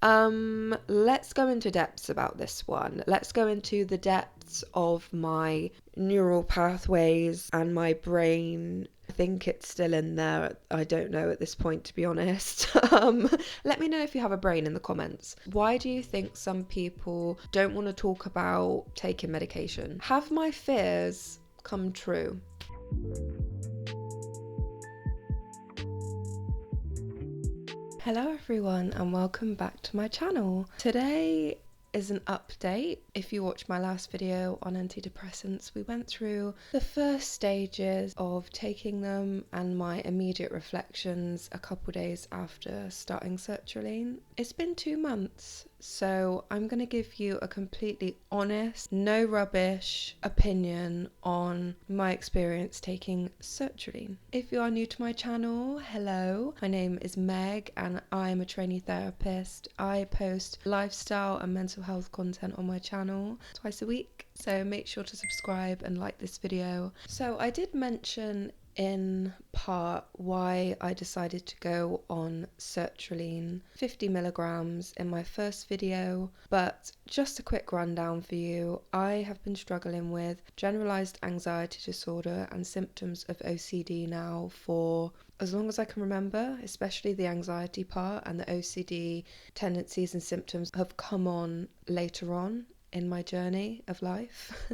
Let's go into depths about this one. Let's go into the depths of my neural pathways and my brain. I think it's still in there. I don't know at this point, to be honest. Let me know if you have a brain in the comments. Why do you think some people don't want to talk about taking medication? Have my fears come true? Hello everyone and welcome back to my channel. Today is an update. If you watched my last video on antidepressants, we went through the first stages of taking them and my immediate reflections a couple days after starting sertraline. It's been 2 months, so I'm going to give you a completely honest, no rubbish opinion on my experience taking sertraline. If you are new to my channel, hello, my name is Meg and I'm a trainee therapist. I post lifestyle and mental health content on my channel twice a week, so make sure to subscribe and like this video. So I did mention in part why I decided to go on sertraline 50 milligrams in my first video, but just a quick rundown for you. I have been struggling with generalized anxiety disorder and symptoms of OCD now for as long as I can remember, especially the anxiety part, and the OCD tendencies and symptoms have come on later on in my journey of life.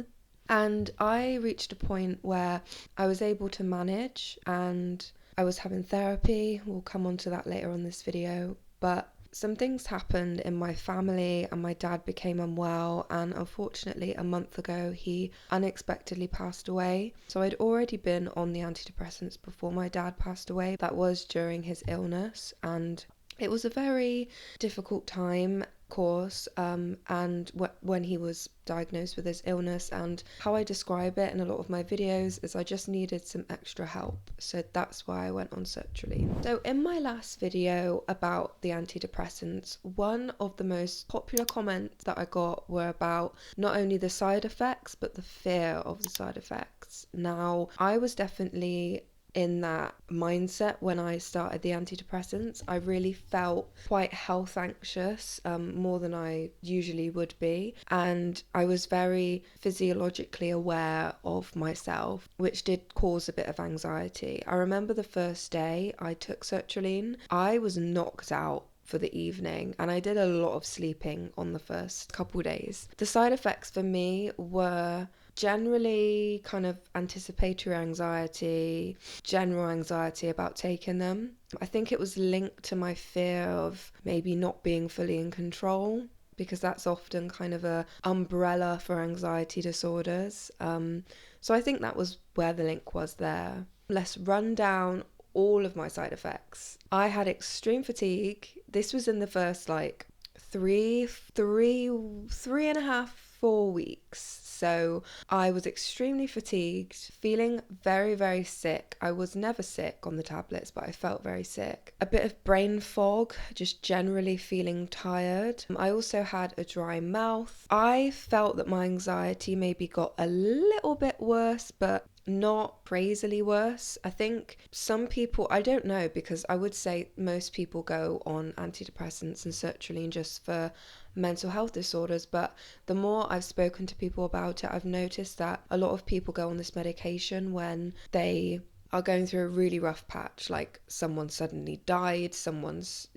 And I reached a point where I was able to manage and I was having therapy. We'll come on to that later on this video. But some things happened in my family and my dad became unwell, and unfortunately a month ago he unexpectedly passed away. So I'd already been on the antidepressants before my dad passed away. That was during his illness, and it was a very difficult time, course, and when he was diagnosed with his illness, and how I describe it in a lot of my videos is I just needed some extra help, so that's why I went on sertraline. So in my last video about the antidepressants, one of the most popular comments that I got were about not only the side effects but the fear of the side effects. Now, I was definitely in that mindset when I started the antidepressants. I really felt quite health anxious, more than I usually would be, and I was very physiologically aware of myself, which did cause a bit of anxiety. I remember the first day I took sertraline, I was knocked out for the evening, and I did a lot of sleeping on the first couple days. The side effects for me were generally kind of anticipatory anxiety, general anxiety about taking them. I think it was linked to my fear of maybe not being fully in control, because that's often kind of a umbrella for anxiety disorders. So I think that was where the link was there. Let's run down all of my side effects. I had extreme fatigue. This was in the first like three and a half, 4 weeks. So I was extremely fatigued, feeling very, very sick. I was never sick on the tablets, but I felt very sick. A bit of brain fog, just generally feeling tired. I also had a dry mouth. I felt that my anxiety maybe got a little bit worse, but not crazily worse. I think some people, I don't know, because I would say most people go on antidepressants and sertraline just for mental health disorders, but the more I've spoken to people about it, I've noticed that a lot of people go on this medication when they are going through a really rough patch, like someone suddenly died, someone's,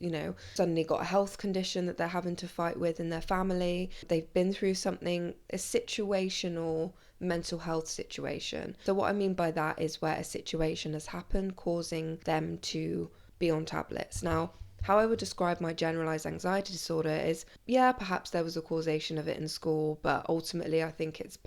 suddenly got a health condition that they're having to fight with in their family, they've been through something, a situational mental health situation. So what I mean by that is where a situation has happened causing them to be on tablets. Now, how I would describe my generalized anxiety disorder is, yeah, perhaps there was a causation of it in school, but ultimately I think it's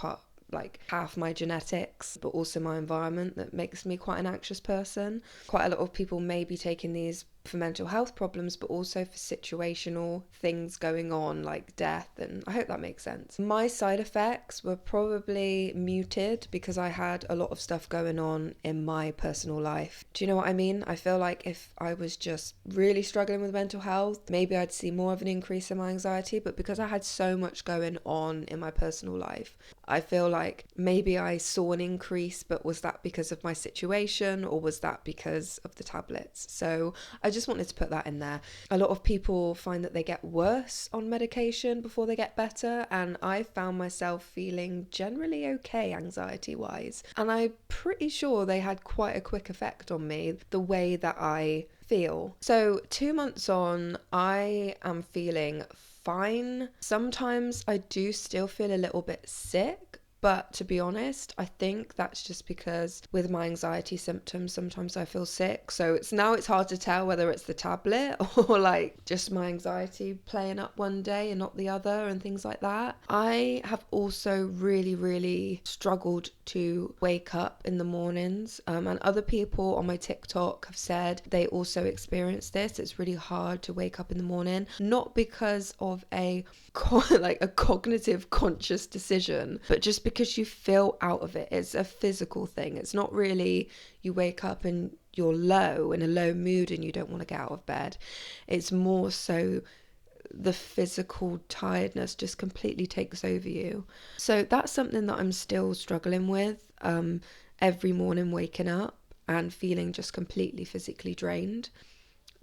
like half my genetics, but also my environment that makes me quite an anxious person. Quite a lot of people may be taking these for mental health problems, but also for situational things going on like death, and I hope that makes sense. My side effects were probably muted because I had a lot of stuff going on in my personal life. Do you know what I mean? I feel like if I was just really struggling with mental health, maybe I'd see more of an increase in my anxiety, but because I had so much going on in my personal life, I feel like maybe I saw an increase, but was that because of my situation or was that because of the tablets? So I just just wanted to put that in there. A lot of people find that they get worse on medication before they get better, and I found myself feeling generally okay anxiety wise, and I'm pretty sure they had quite a quick effect on me, the way that I feel. So 2 months on, I am feeling fine. Sometimes I do still feel a little bit sick, but to be honest, I think that's just because with my anxiety symptoms, sometimes I feel sick. So it's hard to tell whether it's the tablet or like just my anxiety playing up one day and not the other and things like that. I have also really, really struggled to wake up in the mornings. And other people on my TikTok have said they also experience this. It's really hard to wake up in the morning, not because of a cognitive conscious decision, but just because you feel out of it. It's a physical thing. It's not really you wake up and you're low, in a low mood, and you don't want to get out of bed. It's more so the physical tiredness just completely takes over you. So that's something that I'm still struggling with, every morning waking up and feeling just completely physically drained.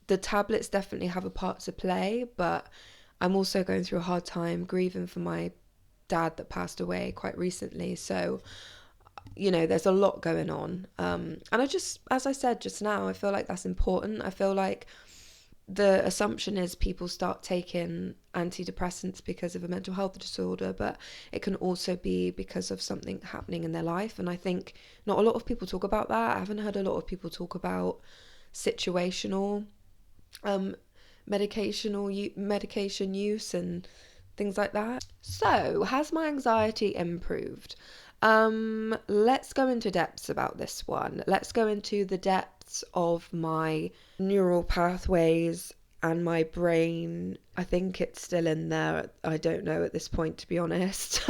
The tablets definitely have a part to play, but I'm also going through a hard time grieving for my dad that passed away quite recently. So, there's a lot going on. And I just, as I said just now, I feel like that's important. I feel like the assumption is people start taking antidepressants because of a mental health disorder, but it can also be because of something happening in their life. And I think not a lot of people talk about that. I haven't heard a lot of people talk about situational medication use and things like that. So, has my anxiety improved? Let's go into depths about this one. Let's go into the depths of my neural pathways and my brain. I think it's still in there. I don't know at this point, to be honest.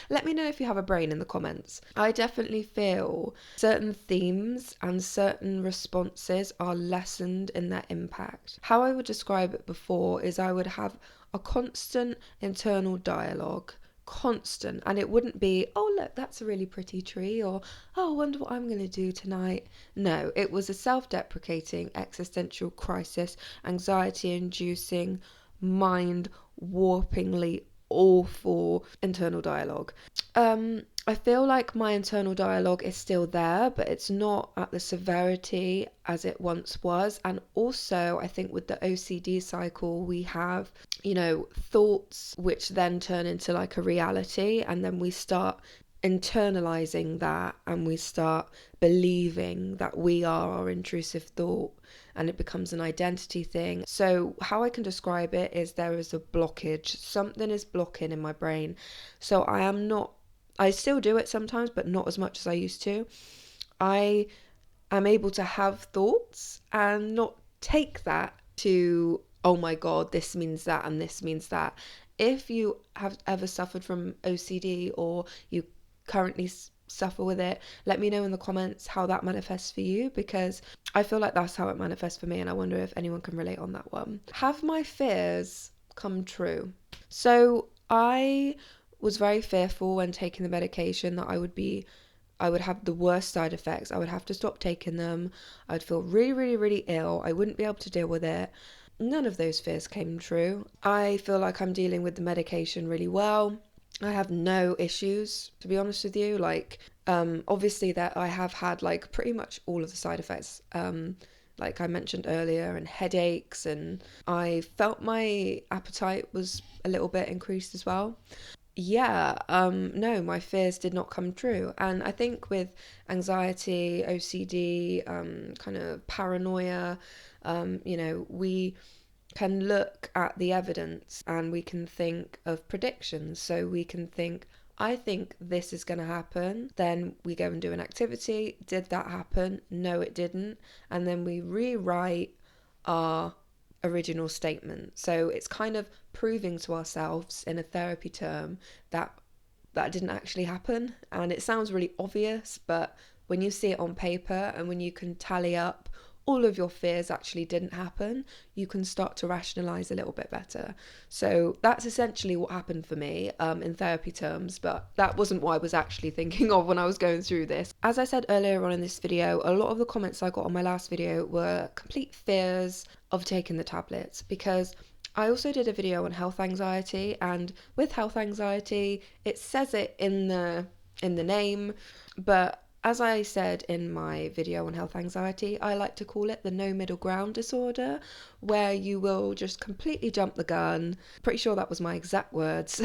Let me know if you have a brain in the comments. I definitely feel certain themes and certain responses are lessened in their impact. How I would describe it before is I would have a constant internal dialogue. Constant. And it wouldn't be, oh look, that's a really pretty tree, or oh, I wonder what I'm going to do tonight. No, it was a self-deprecating existential crisis, anxiety inducing, mind warpingly awful internal dialogue. I feel like my internal dialogue is still there, but it's not at the severity as it once was. And also, I think with the OCD cycle, we have, thoughts which then turn into like a reality, and then we start internalizing that and we start believing that we are our intrusive thought, and it becomes an identity thing. So how I can describe it is there is a blockage. Something is blocking in my brain. So I still do it sometimes, but not as much as I used to. I am able to have thoughts and not take that to, oh my God, this means that and this means that. If you have ever suffered from OCD or you currently suffer with it, let me know in the comments how that manifests for you, because I feel like that's how it manifests for me, and I wonder if anyone can relate on that one. Have my fears come true? So I was very fearful when taking the medication that I would have the worst side effects. I would have to stop taking them. I'd feel really, really, really ill. I wouldn't be able to deal with it. None of those fears came true. I feel like I'm dealing with the medication really well. I have no issues, to be honest with you. Obviously that I have had like pretty much all of the side effects, like I mentioned earlier, and headaches, and I felt my appetite was a little bit increased as well. No, my fears did not come true. And I think with anxiety, OCD, kind of paranoia, we can look at the evidence and we can think of predictions. So we can think, I think this is going to happen. Then we go and do an activity. Did that happen? No, it didn't. And then we rewrite our original statement. So it's kind of proving to ourselves in a therapy term that didn't actually happen. And it sounds really obvious, but when you see it on paper and when you can tally up all of your fears actually didn't happen, you can start to rationalize a little bit better. So that's essentially what happened for me in therapy terms, but that wasn't what I was actually thinking of when I was going through this. As I said earlier on in this video, a lot of the comments I got on my last video were complete fears of taking the tablets, because I also did a video on health anxiety, and with health anxiety, it says it in the name, but as I said in my video on health anxiety, I like to call it the no middle ground disorder, where you will just completely jump the gun. Pretty sure that was my exact words.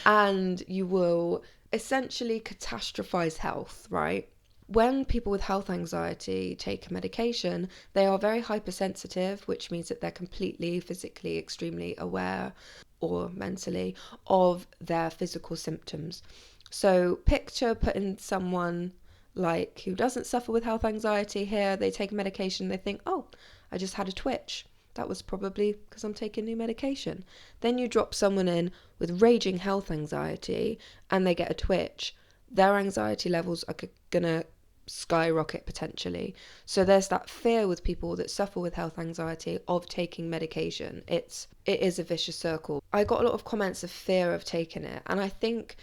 And you will essentially catastrophize health, right? When people with health anxiety take a medication, they are very hypersensitive, which means that they're completely physically extremely aware, or mentally, of their physical symptoms. So picture putting someone like who doesn't suffer with health anxiety here, they take medication, they think, oh, I just had a twitch. That was probably because I'm taking new medication. Then you drop someone in with raging health anxiety and they get a twitch. Their anxiety levels are gonna skyrocket potentially. So there's that fear with people that suffer with health anxiety of taking medication. It is a vicious circle. I got a lot of comments of fear of taking it, and I think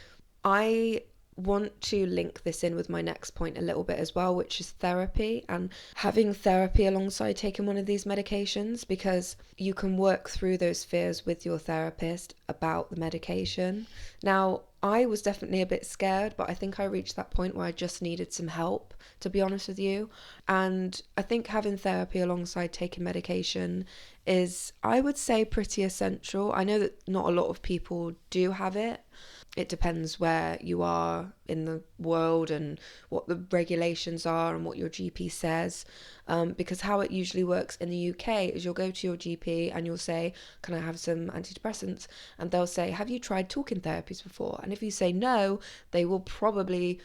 I want to link this in with my next point a little bit as well, which is therapy, and having therapy alongside taking one of these medications, because you can work through those fears with your therapist about the medication. Now, I was definitely a bit scared, but I think I reached that point where I just needed some help, to be honest with you. And I think having therapy alongside taking medication is, I would say, pretty essential. I know that not a lot of people do have it. It depends where you are in the world and what the regulations are and what your GP says. Because how it usually works in the UK is you'll go to your GP and you'll say, can I have some antidepressants? And they'll say, have you tried talking therapies before? And if you say no, they will probably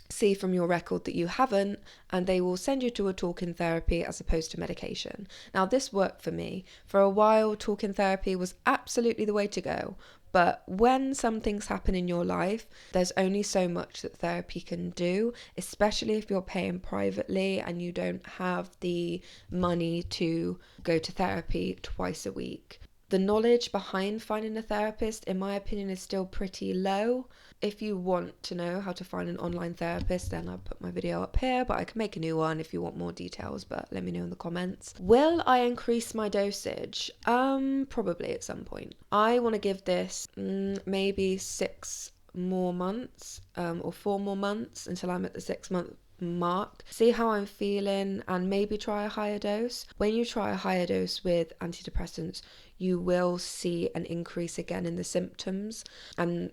see from your record that you haven't, and they will send you to a talking therapy as opposed to medication. Now, this worked for me. For a while, talking therapy was absolutely the way to go. But when some things happen in your life, there's only so much that therapy can do, especially if you're paying privately and you don't have the money to go to therapy twice a week. The knowledge behind finding a therapist, in my opinion, is still pretty low. If you want to know how to find an online therapist, then I'll put my video up here, but I can make a new one if you want more details, but let me know in the comments. Will I increase my dosage? Probably at some point. I want to give this maybe 6 more months or 4 more months until I'm at the 6-month mark, see how I'm feeling, and maybe try a higher dose. When you try a higher dose with antidepressants, you will see an increase again in the symptoms, and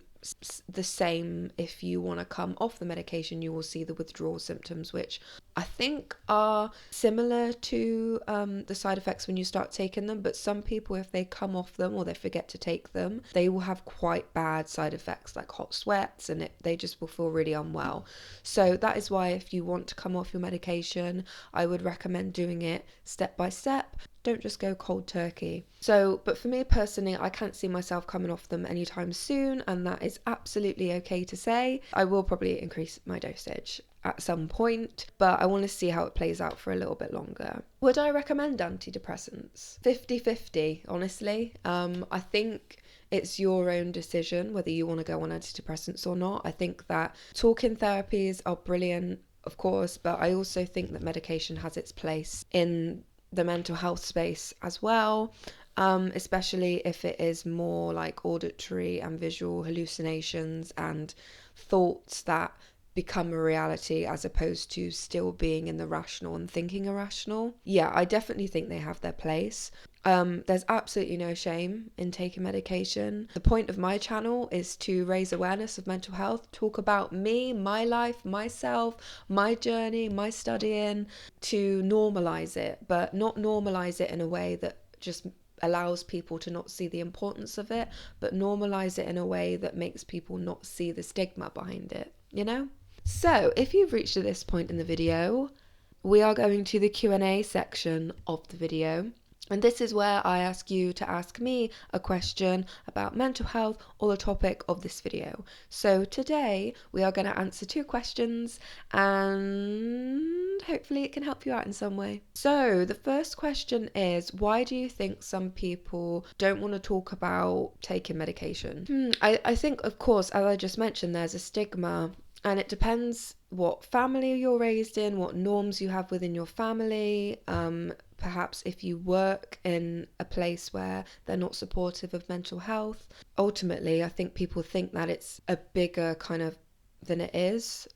the same if you want to come off the medication, you will see the withdrawal symptoms, which I think are similar to the side effects when you start taking them. But some people, if they come off them or they forget to take them, they will have quite bad side effects like hot sweats, and they just will feel really unwell. So that is why if you want to come off your medication, I would recommend doing it step by step. Don't just go cold turkey. But for me personally, I can't see myself coming off them anytime soon, and that is absolutely okay to say. I will probably increase my dosage at some point, but I want to see how it plays out for a little bit longer. Would I recommend antidepressants? 50-50, honestly. I think it's your own decision whether you want to go on antidepressants or not. I think that talking therapies are brilliant, of course, but I also think that medication has its place in the mental health space as well, especially if it is more like auditory and visual hallucinations and thoughts that become a reality as opposed to still being in the rational and thinking irrational. Yeah, I definitely think they have their place. There's absolutely no shame in taking medication. The point of my channel is to raise awareness of mental health, talk about me, my life, myself, my journey, my studying, to normalize it, but not normalize it in a way that just allows people to not see the importance of it, but normalize it in a way that makes people not see the stigma behind it, you know? So if you've reached to this point in the video, we are going to the Q&A section of the video. And this is where I ask you to ask me a question about mental health or the topic of this video. So today we are going to answer 2 questions and hopefully it can help you out in some way. So the first question is, why do you think some people don't want to talk about taking medication? I think, of course, as I just mentioned, there's a stigma. And it depends what family you're raised in, what norms you have within your family. Perhaps if you work in a place where they're not supportive of mental health. Ultimately, I think people think that it's a bigger kind of than it is.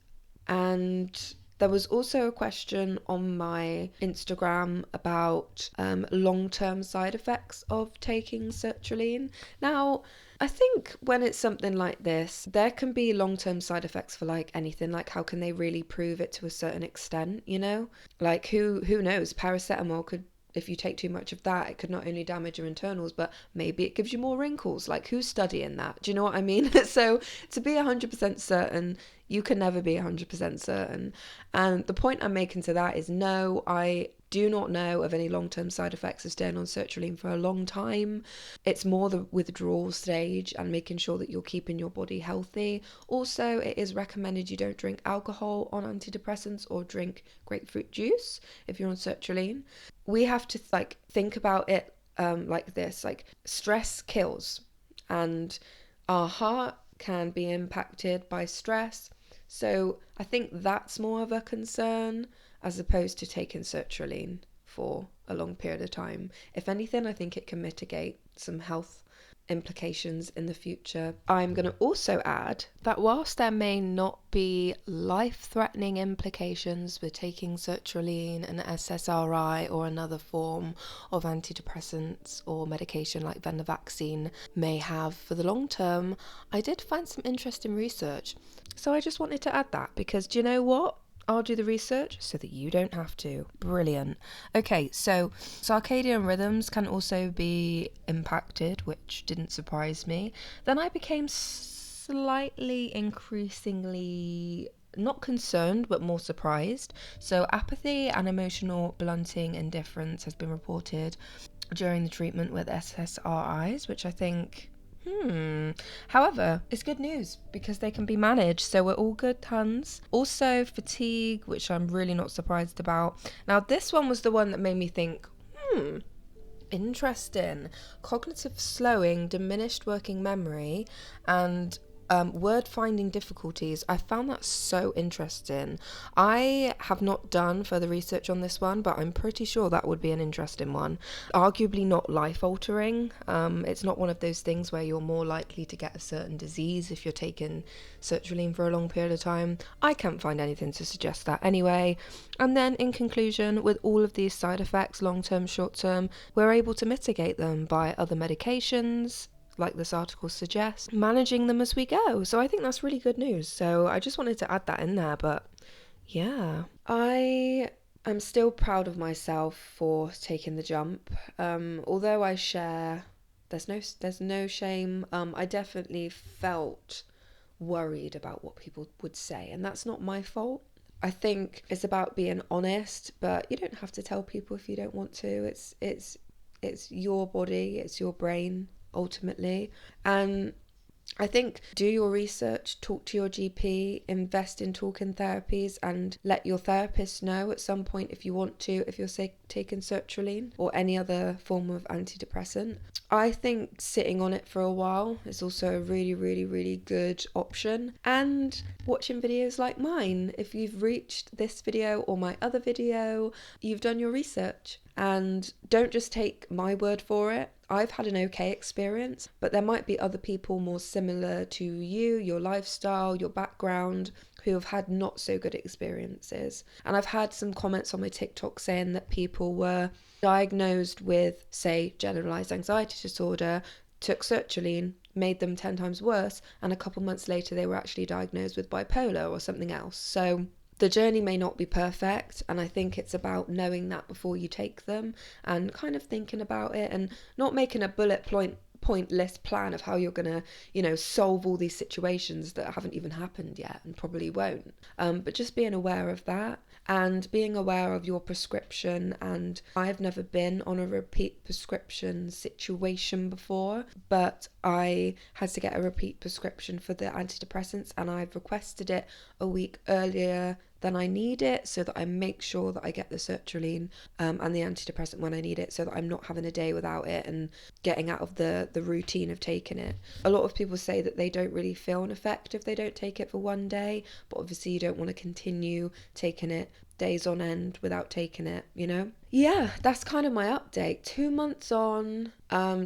And there was also a question on my Instagram about long-term side effects of taking sertraline. Now, I think when it's something like this, there can be long-term side effects for like anything. Like, how can they really prove it to a certain extent, you know? Like, who knows? Paracetamol could, if you take too much of that, it could not only damage your internals, but maybe it gives you more wrinkles. Like, who's studying that? Do you know what I mean? So to be 100% certain, you can never be 100% certain. And the point I'm making to that is, no, I do not know of any long-term side effects of staying on sertraline for a long time. It's more the withdrawal stage and making sure that you're keeping your body healthy. Also, it is recommended you don't drink alcohol on antidepressants or drink grapefruit juice if you're on sertraline. We have to think about it like this, like stress kills, and our heart can be impacted by stress. So I think that's more of a concern as opposed to taking sertraline for a long period of time. If anything, I think it can mitigate some health implications in the future. I'm going to also add that whilst there may not be life-threatening implications with taking sertraline, an SSRI, or another form of antidepressants or medication like venlafaxine may have for the long term, I did find some interesting research. So I just wanted to add that because, do you know what? I'll do the research so that you don't have to. Brilliant. Okay, so circadian rhythms can also be impacted, which didn't surprise me. Then I became slightly increasingly not concerned, but more surprised. So apathy and emotional blunting indifference has been reported during the treatment with SSRIs, which I think however, it's good news because they can be managed, so we're all good, tons. Also, fatigue, which I'm really not surprised about. Now, this one was the one that made me think, interesting. Cognitive slowing, diminished working memory, and word finding difficulties. I found that so interesting. I have not done further research on this one, but I'm pretty sure that would be an interesting one. Arguably not life altering. It's not one of those things where you're more likely to get a certain disease if you're taking sertraline for a long period of time. I can't find anything to suggest that anyway. And then in conclusion, with all of these side effects, long term, short term, we're able to mitigate them by other medications, like this article suggests, managing them as we go. So I think that's really good news. So I just wanted to add that in there. But yeah, I am still proud of myself for taking the jump. Although I share, there's no shame. I definitely felt worried about what people would say, and that's not my fault. I think it's about being honest, but you don't have to tell people if you don't want to. It's your body, it's your brain, ultimately. And I think do your research, talk to your GP, invest in talking therapies, and let your therapist know at some point if you want to, if you're taking sertraline or any other form of antidepressant. I think sitting on it for a while is also a really, really, really good option. And watching videos like mine. If you've reached this video or my other video, you've done your research. And don't just take my word for it. I've had an okay experience, but there might be other people more similar to you, your lifestyle, your background, who have had not so good experiences. And I've had some comments on my TikTok saying that people were diagnosed with, say, generalized anxiety disorder, took sertraline, made them 10 times worse, and a couple months later they were actually diagnosed with bipolar or something else. So the journey may not be perfect, and I think it's about knowing that before you take them and kind of thinking about it and not making a bullet point list plan of how you're gonna, solve all these situations that haven't even happened yet and probably won't. But just being aware of that. and being aware of your prescription. And I've never been on a repeat prescription situation before, but I had to get a repeat prescription for the antidepressants, and I've requested it a week earlier than I need it, so that I make sure that I get the sertraline and the antidepressant when I need it, so that I'm not having a day without it and getting out of the routine of taking it. A lot of people say that they don't really feel an effect if they don't take it for one day, but obviously you don't want to continue taking it days on end without taking it, you know? Yeah, that's kind of my update. 2 months on,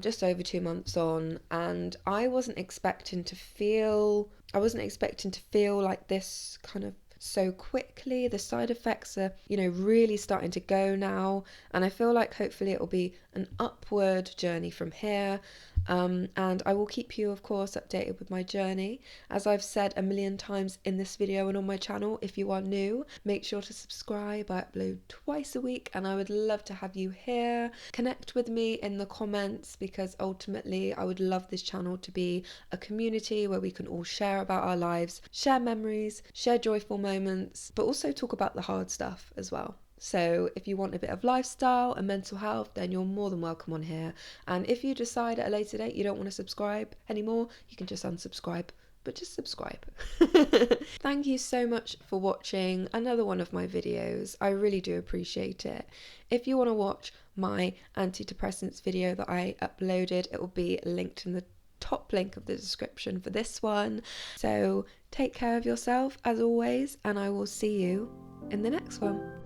just over 2 months on, and I wasn't expecting to feel like this kind of so quickly. The side effects are, really starting to go now, and I feel like hopefully it will be an upward journey from here. And I will keep you, of course, updated with my journey. As I've said a million times in this video and on my channel, if you are new, make sure to subscribe. I upload twice a week, and I would love to have you here. Connect with me in the comments, because ultimately I would love this channel to be a community where we can all share about our lives, share memories, share joyful moments, but also talk about the hard stuff as well. So if you want a bit of lifestyle and mental health, then you're more than welcome on here. And if you decide at a later date you don't want to subscribe anymore, you can just unsubscribe, but just subscribe. Thank you so much for watching another one of my videos. I really do appreciate it. If you want to watch my antidepressants video that I uploaded, it will be linked in the top link of the description for this one. So take care of yourself as always, and I will see you in the next one.